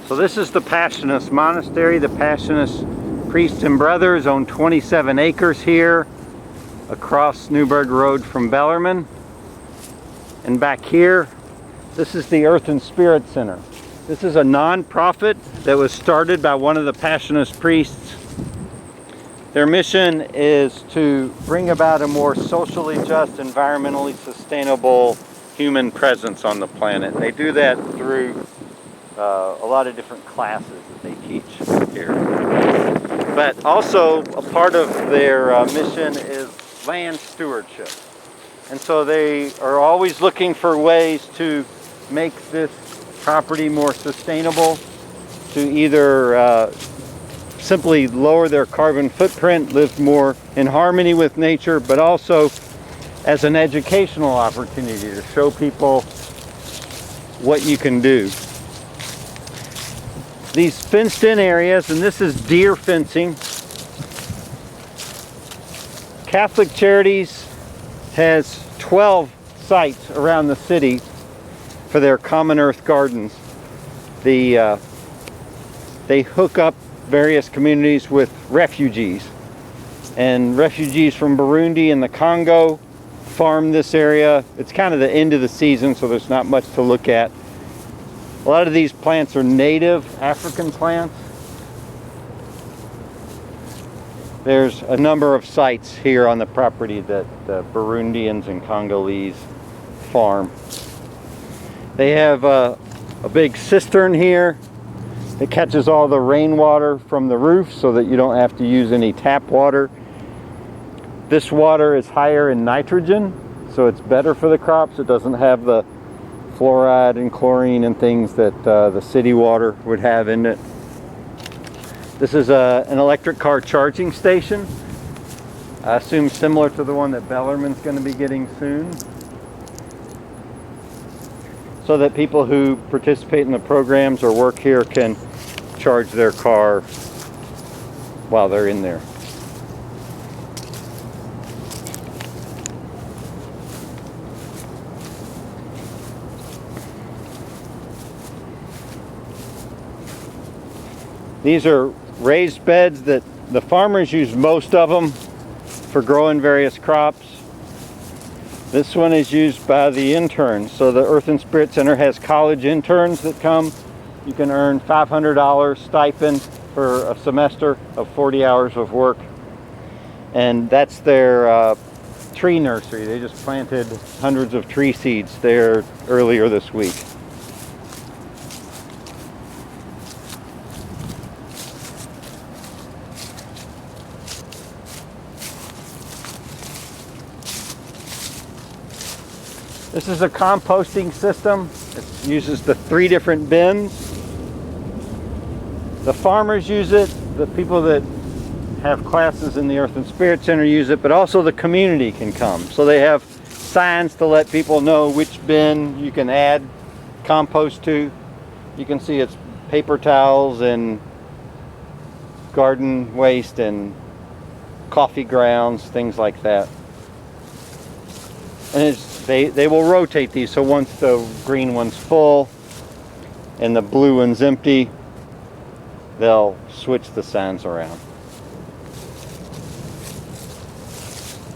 So this is the Passionist Monastery. The Passionist priests and brothers own 27 acres here across Newburgh Road from Bellarmine. And back here, this is the Earth and Spirit Center. This is a non-profit that was started by one of the Passionist priests. Their mission is to bring about a more socially just, environmentally sustainable human presence on the planet. They do that through a lot of different classes that they teach here. But also a part of their mission is land stewardship. And so they are always looking for ways to make this property more sustainable, to either simply lower their carbon footprint, live more in harmony with nature, but also as an educational opportunity to show people what you can do. These fenced in areas, and this is deer fencing. Catholic Charities has 12 sites around the city for their Common Earth Gardens. They hook up various communities with refugees. And refugees from Burundi and the Congo farm this area. It's kind of the end of the season, so there's not much to look at. A lot of these plants are native African plants. There's a number of sites here on the property that the Burundians and Congolese farm. They have a big cistern here that catches all the rainwater from the roof so that you don't have to use any tap water. This water is higher in nitrogen, so it's better for the crops. It doesn't have the fluoride and chlorine and things that the city water would have in it. This is an electric car charging station. I assume similar to the one that Bellarmine's going to be getting soon, so that people who participate in the programs or work here can charge their car while they're in there. These are raised beds that the farmers use most of them for growing various crops. This one is used by the interns. So the Earth and Spirit Center has college interns that come. You can earn $500 stipend for a semester of 40 hours of work. And that's their tree nursery. They just planted hundreds of tree seeds there earlier this week. This is a composting system. It uses the 3 different bins. The farmers use it, the people that have classes in the Earth and Spirit Center use it, but also the community can come. So they have signs to let people know which bin you can add compost to. You can see it's paper towels and garden waste and coffee grounds, things like that. And they will rotate these, so once the green one's full and the blue one's empty, they'll switch the signs around.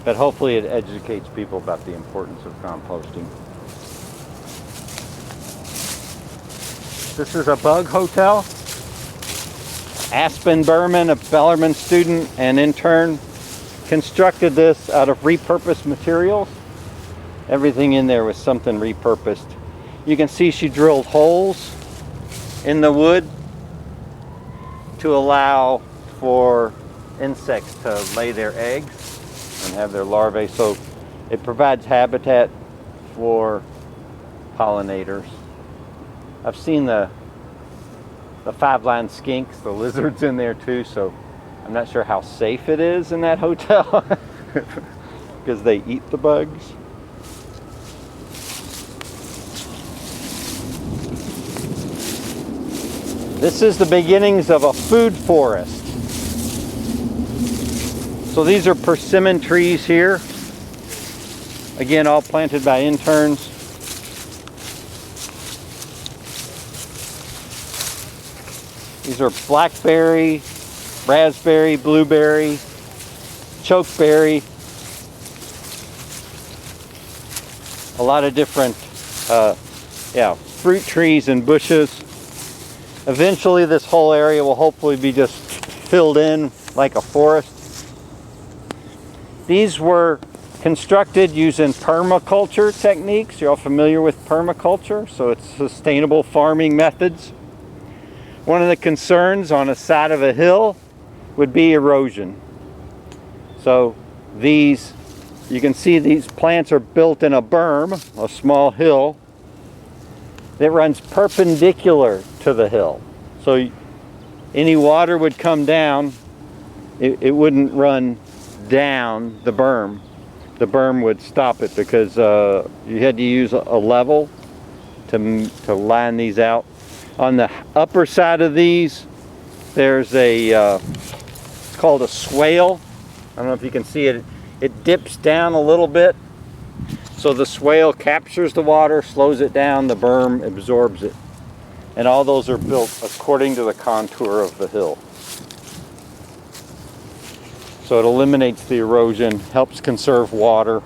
But hopefully it educates people about the importance of composting. This is a bug hotel. Aspen Berman, a Bellarmine student and intern, constructed this out of repurposed materials. Everything in there was something repurposed. You can see she drilled holes in the wood to allow for insects to lay their eggs and have their larvae. So it provides habitat for pollinators. I've seen the 5-line skinks, the lizards in there too, so I'm not sure how safe it is in that hotel because they eat the bugs. This is the beginnings of a food forest. So these are persimmon trees here. Again, all planted by interns. These are blackberry, raspberry, blueberry, chokeberry. A lot of different fruit trees and bushes. Eventually this whole area will hopefully be just filled in like a forest. These were constructed using permaculture techniques. You're all familiar with permaculture, so it's sustainable farming methods. One of the concerns on a side of a hill would be erosion. So these, you can see these plants are built in a berm, a small hill, that runs perpendicular to the hill. So any water would come down, it wouldn't run down the berm. The berm would stop it because you had to use a level to line these out. On the upper side of these, there's a, it's called a swale. I don't know if you can see it. It dips down a little bit. So the swale captures the water, slows it down, the berm absorbs it. And all those are built according to the contour of the hill. So it eliminates the erosion, helps conserve water.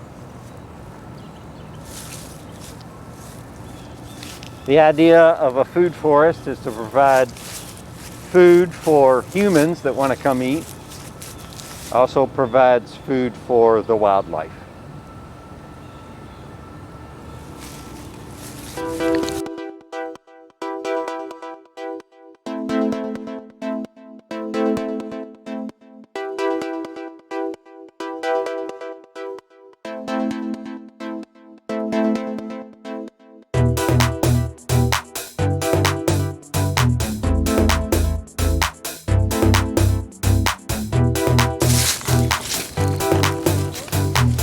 The idea of a food forest is to provide food for humans that want to come eat. Also provides food for the wildlife.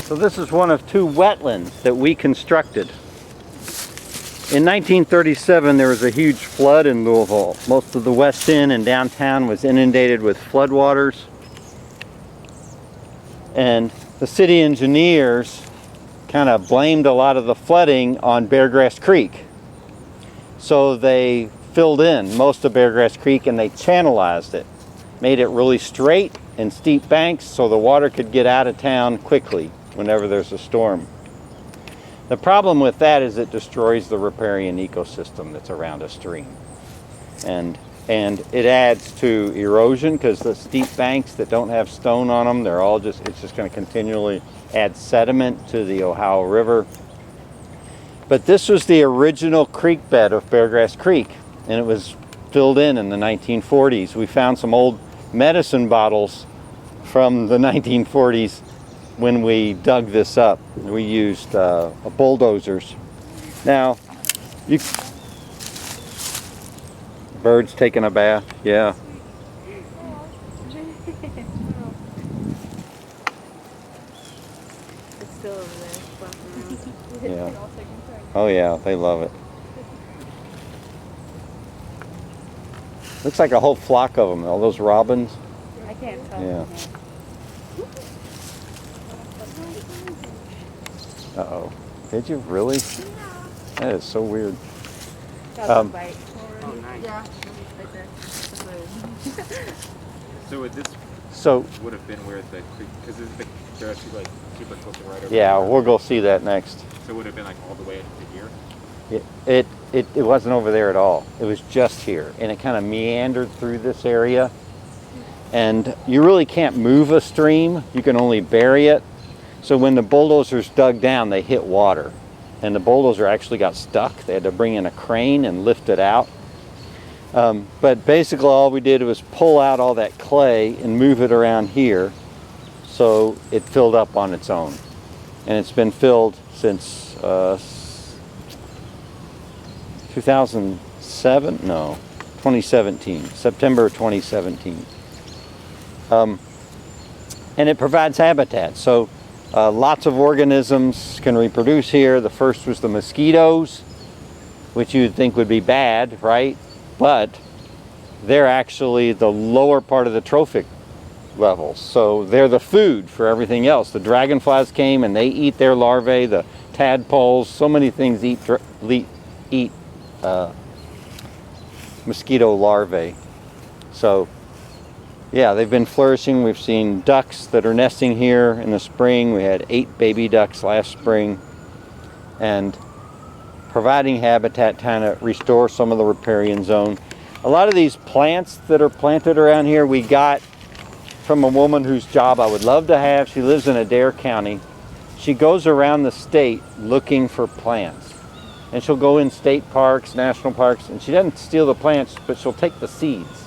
So this is one of two wetlands that we constructed. In 1937 there was a huge flood in Louisville. Most of the West End and downtown was inundated with floodwaters. And the city engineers kind of blamed a lot of the flooding on Beargrass Creek. So they filled in most of Beargrass Creek and they channelized it. Made it really straight and steep banks so the water could get out of town quickly whenever there's a storm. The problem with that is it destroys the riparian ecosystem that's around a stream. And it adds to erosion because the steep banks that don't have stone on them, it's just going to continually add sediment to the Ohio River. But this was the original creek bed of Beargrass Creek, and it was filled in the 1940s. We found some old medicine bottles from the 1940s when we dug this up. We used bulldozers. Now, birds taking a bath, yeah. It's still over there, flapping around. Yeah. Oh yeah, they love it. Looks like a whole flock of them, all those robins. I can't tell. Yeah. Uh-oh. Did you really? That is so weird. That bite. Oh, nice. Yeah. Right there. So would have been where the creek, because they're actually like super close to right over yeah, there. we'll go see that next. So it would have been like all the way to here? It wasn't over there at all. It was just here. And it kind of meandered through this area. And you really can't move a stream. You can only bury it. So when the bulldozers dug down, they hit water. And the bulldozer actually got stuck. They had to bring in a crane and lift it out. But basically all we did was pull out all that clay and move it around here so it filled up on its own. And it's been filled since 2007? No, 2017, September 2017. And it provides habitat. So lots of organisms can reproduce here. The first was the mosquitoes, which you'd think would be bad, right? But they're actually the lower part of the trophic levels. So they're the food for everything else. The dragonflies came and they eat their larvae, the tadpoles, so many things eat mosquito larvae. So yeah, they've been flourishing. We've seen ducks that are nesting here in the spring. We had 8 baby ducks last spring, and providing habitat kind of restores some of the riparian zone. A lot of these plants that are planted around here we got from a woman whose job I would love to have. She lives in Adair County. She goes around the state looking for plants. And she'll go in state parks, national parks, and she doesn't steal the plants, but she'll take the seeds.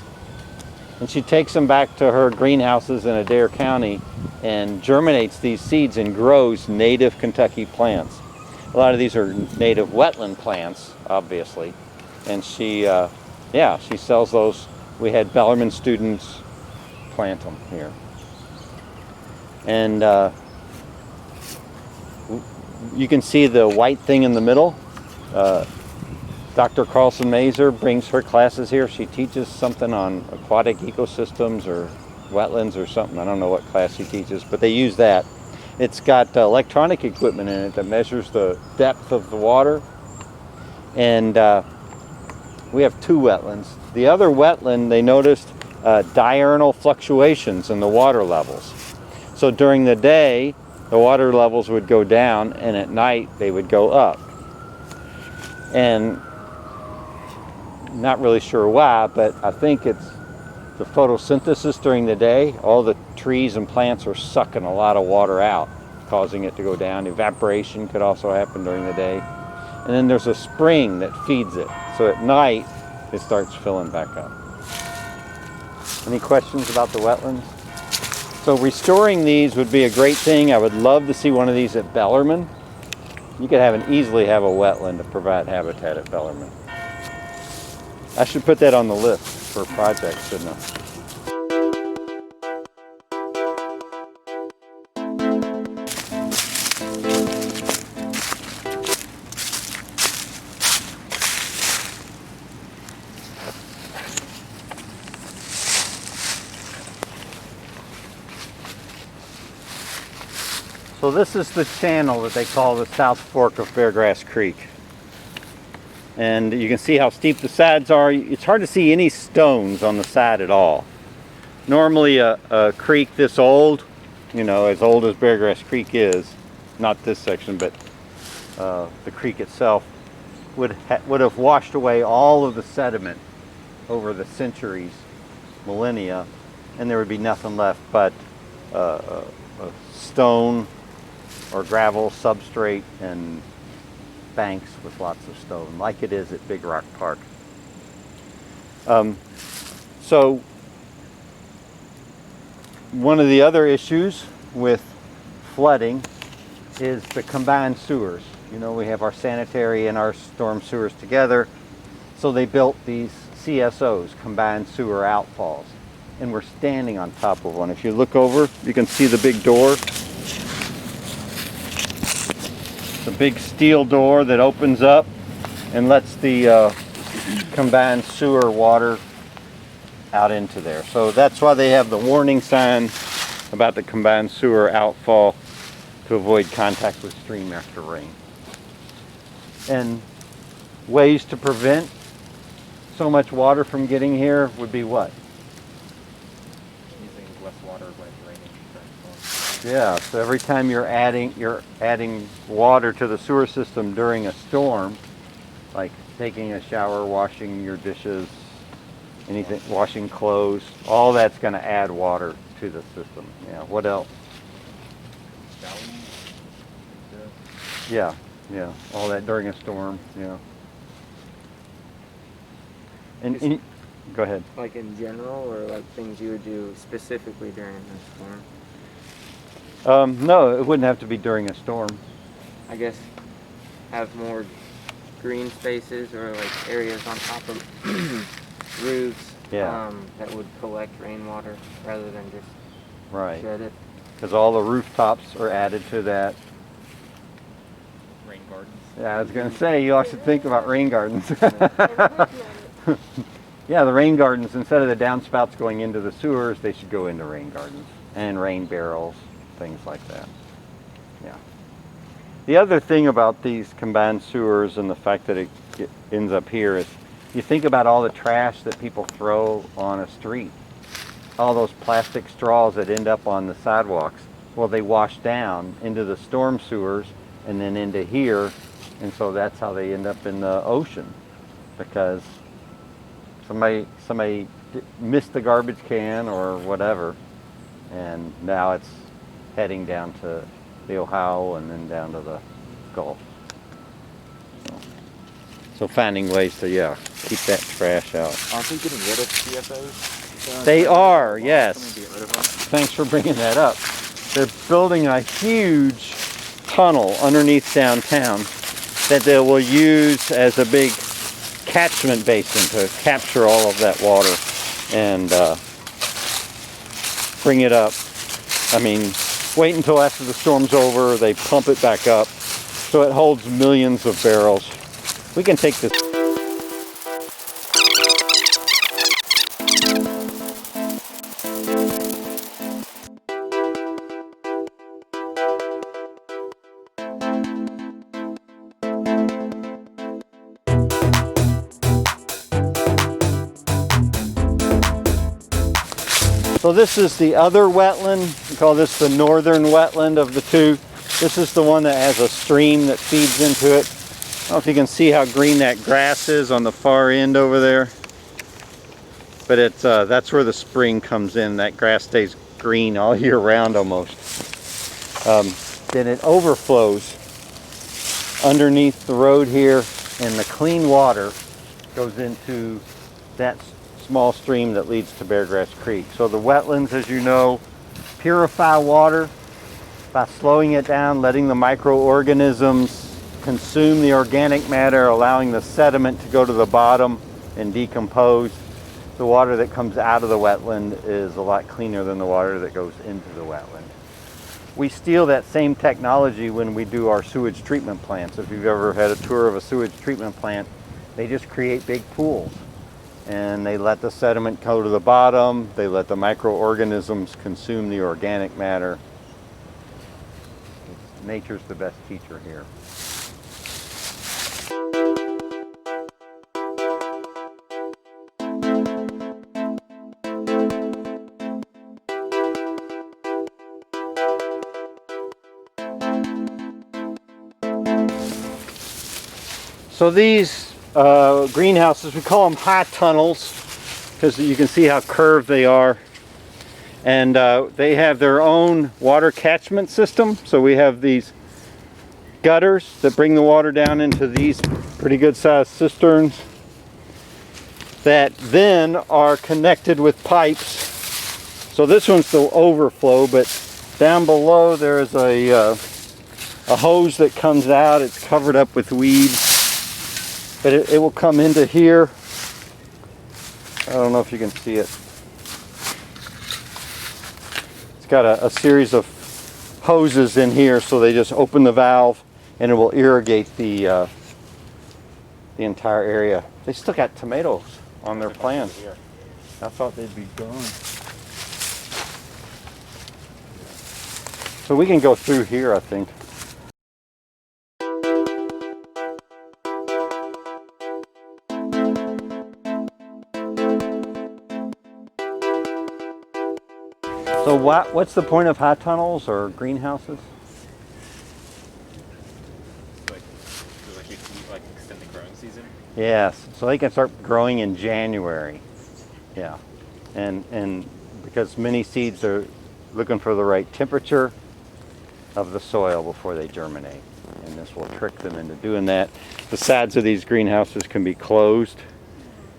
And she takes them back to her greenhouses in Adair County and germinates these seeds and grows native Kentucky plants. A lot of these are native wetland plants, obviously. And she sells those. We had Bellarmine students plant them here. And you can see the white thing in the middle. Dr. Carlson Mazer brings her classes here. She teaches something on aquatic ecosystems or wetlands or something. I don't know what class she teaches, but they use that. It's got electronic equipment in it that measures the depth of the water. And we have 2 wetlands. The other wetland, they noticed diurnal fluctuations in the water levels. So during the day, the water levels would go down, and at night they would go up. And not really sure why, but I think it's the photosynthesis during the day. All the trees and plants are sucking a lot of water out, causing it to go down. Evaporation could also happen during the day. And then there's a spring that feeds it. So at night, it starts filling back up. Any questions about the wetlands? So restoring these would be a great thing. I would love to see one of these at Bellarmine. You could easily have a wetland to provide habitat at Bellarmine. I should put that on the list for projects, shouldn't I? So this is the channel that they call the South Fork of Beargrass Creek. And you can see how steep the sides are. It's hard to see any stones on the side at all. Normally a creek this old, as old as Beargrass Creek is, not this section, but the creek itself, would have washed away all of the sediment over the centuries, millennia, and there would be nothing left but a stone or gravel substrate and banks with lots of stone, like it is at Big Rock Park. So one of the other issues with flooding is the combined sewers. We have our sanitary and our storm sewers together, so they built these CSOs, combined sewer outfalls, and we're standing on top of one. If you look over, you can see the big door. The big steel door that opens up and lets the combined sewer water out into there. So that's why they have the warning sign about the combined sewer outfall, to avoid contact with stream after rain. And ways to prevent so much water from getting here would be what? Using less water when it's raining. Yeah, so every time you're adding water to the sewer system during a storm, like taking a shower, washing your dishes, anything, washing clothes, all that's going to add water to the system. Yeah, what else? Yeah, all that during a storm, yeah. And go ahead. Like in general, or like things you would do specifically during a storm? No, it wouldn't have to be during a storm. I guess have more green spaces or like areas on top of roofs Yeah. that would collect rainwater rather than just Right. shed it. Because all the rooftops are added to that. Rain gardens. Yeah, I was going to say, you all should think about rain gardens. Yeah, the rain gardens, instead of the downspouts going into the sewers, they should go into rain gardens and rain barrels, things like that. Yeah. The other thing about these combined sewers and the fact that it ends up here is You think about all the trash that people throw on a street. All those plastic straws that end up on the sidewalks. Well, they wash down into the storm sewers and then into here. And so that's how they end up in the ocean. Because somebody missed the garbage can or whatever. And now it's heading down to the Ohio and then down to the Gulf. So finding ways to, yeah, keep that trash out. Aren't they getting rid of CFOs? They are, yes. Somebody get rid of them? Thanks for bringing that up. They're building a huge tunnel underneath downtown that they will use as a big catchment basin to capture all of that water and bring it up. I mean, wait until after the storm's over, they pump it back up, so it holds millions of barrels. We can take this. So this is the other wetland. We call this the northern wetland of the two. This is the one that has a stream that feeds into it. I don't know if you can see how green that grass is on the far end over there. But it's that's where the spring comes in. That grass stays green all year round almost. Then it overflows underneath the road here, and the clean water goes into that small stream that leads to Beargrass Creek. So the wetlands, as you know, purify water by slowing it down, letting the microorganisms consume the organic matter, allowing the sediment to go to the bottom and decompose. The water that comes out of the wetland is a lot cleaner than the water that goes into the wetland. We steal that same technology when we do our sewage treatment plants. If you've ever had a tour of a sewage treatment plant, they just create big pools. And they let the sediment go to the bottom. They let the microorganisms consume the organic matter. Nature's the best teacher here. So these greenhouses, we call them high tunnels because you can see how curved they are. And they have their own water catchment system. So we have these gutters that bring the water down into these pretty good sized cisterns that then are connected with pipes. So this one's the overflow, but down below there's a hose that comes out. It's covered up with weeds. But it will come into here. I don't know if you can see it. It's got a series of hoses in here, so they just open the valve and it will irrigate the entire area. They still got tomatoes on their plants. I thought they'd be gone. So we can go through here, I think. So what's the point of high tunnels or greenhouses? Like extend the growing season? Yes, so they can start growing in January. Yeah, and because many seeds are looking for the right temperature of the soil before they germinate, and this will trick them into doing that. The sides of these greenhouses can be closed,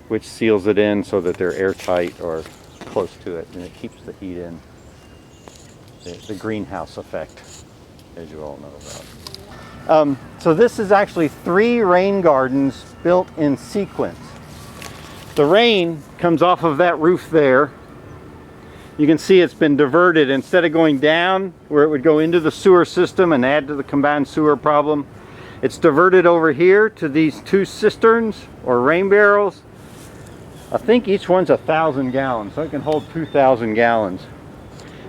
which seals it in so that they're airtight or close to it, and it keeps the heat in. The greenhouse effect, as you all know about. So this is actually 3 rain gardens built in sequence. The rain comes off of that roof there. You can see it's been diverted. Instead of going down where it would go into the sewer system and add to the combined sewer problem, it's diverted over here to these 2 cisterns or rain barrels. I think each one's 1,000 gallons, so it can hold 2,000 gallons.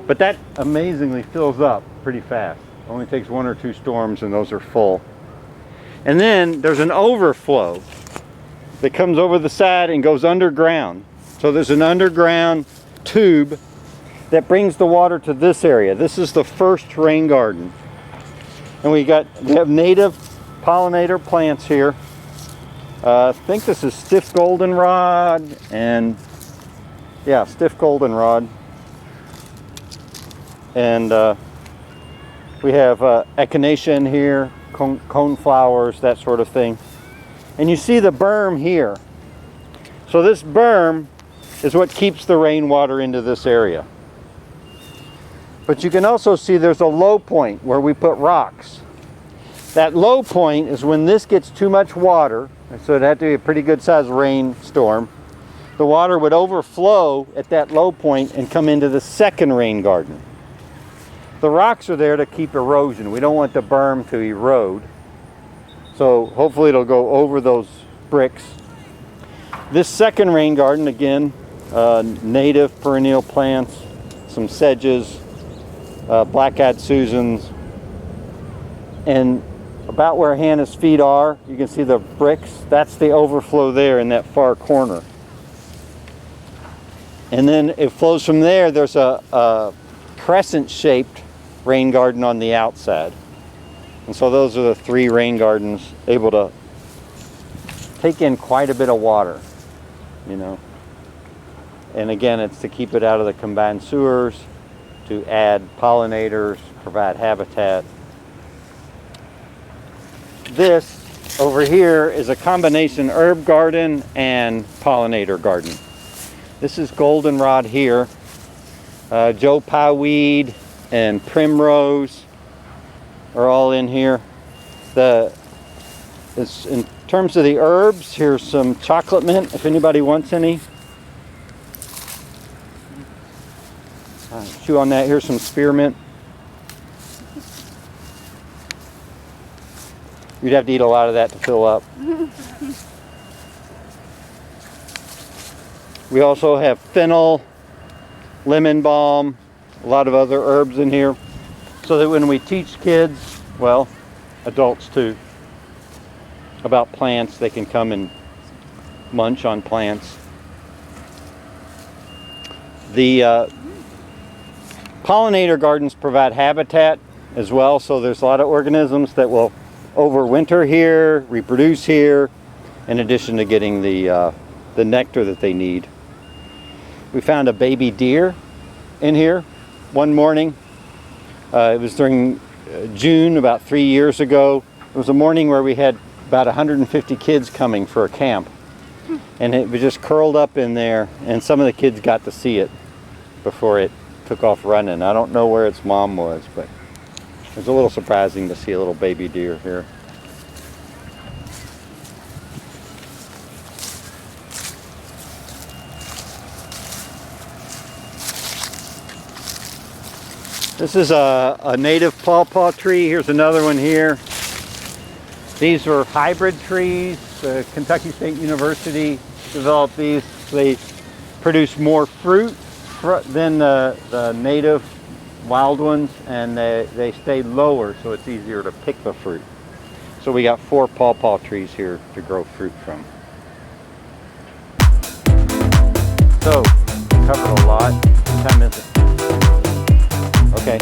But that amazingly fills up pretty fast. It only takes 1 or 2 storms and those are full. And then there's an overflow that comes over the side and goes underground. So there's an underground tube that brings the water to this area. This is the first rain garden. And we have native pollinator plants here. I think this is stiff goldenrod and yeah, stiff goldenrod. And we have echinacea in here, cone flowers, that sort of thing. And you see the berm here. So this berm is what keeps the rainwater into this area. But you can also see there's a low point where we put rocks. That low point is when this gets too much water, so it'd have to be a pretty good sized rainstorm. The water would overflow at that low point and come into the second rain garden. The rocks are there to keep erosion. We don't want the berm to erode. So hopefully it'll go over those bricks. This second rain garden, again, native perennial plants, some sedges, black-eyed Susans, and about where Hannah's feet are, you can see the bricks. That's the overflow there in that far corner. And then it flows from there. There's a crescent-shaped rain garden on the outside. And so those are the three rain gardens able to take in quite a bit of water, you know. And again, it's to keep it out of the combined sewers, to add pollinators, provide habitat. This over here is a combination herb garden and pollinator garden. This is goldenrod here, Joe Pye weed and primrose are all in here. In terms of the herbs, here's some chocolate mint if anybody wants any. Chew on that. Here's some spearmint. You'd have to eat a lot of that to fill up. We also have fennel, lemon balm, a lot of other herbs in here, so that when we teach kids, well, adults too, about plants, they can come and munch on plants. The pollinator gardens provide habitat as well, so there's a lot of organisms that will overwinter here, reproduce here, in addition to getting the nectar that they need. We found a baby deer in here one morning. It was during June, about 3 years ago. It was a morning where we had about 150 kids coming for a camp. And it was just curled up in there, and some of the kids got to see it before it took off running. I don't know where its mom was, but it was a little surprising to see a little baby deer here. This is a native pawpaw tree. Here's another one here. These were hybrid trees. Kentucky State University developed these. They produce more fruit than the native wild ones, and they stay lower, so it's easier to pick the fruit. So we got 4 pawpaw trees here to grow fruit from. So, covered a lot. What time is it? Okay.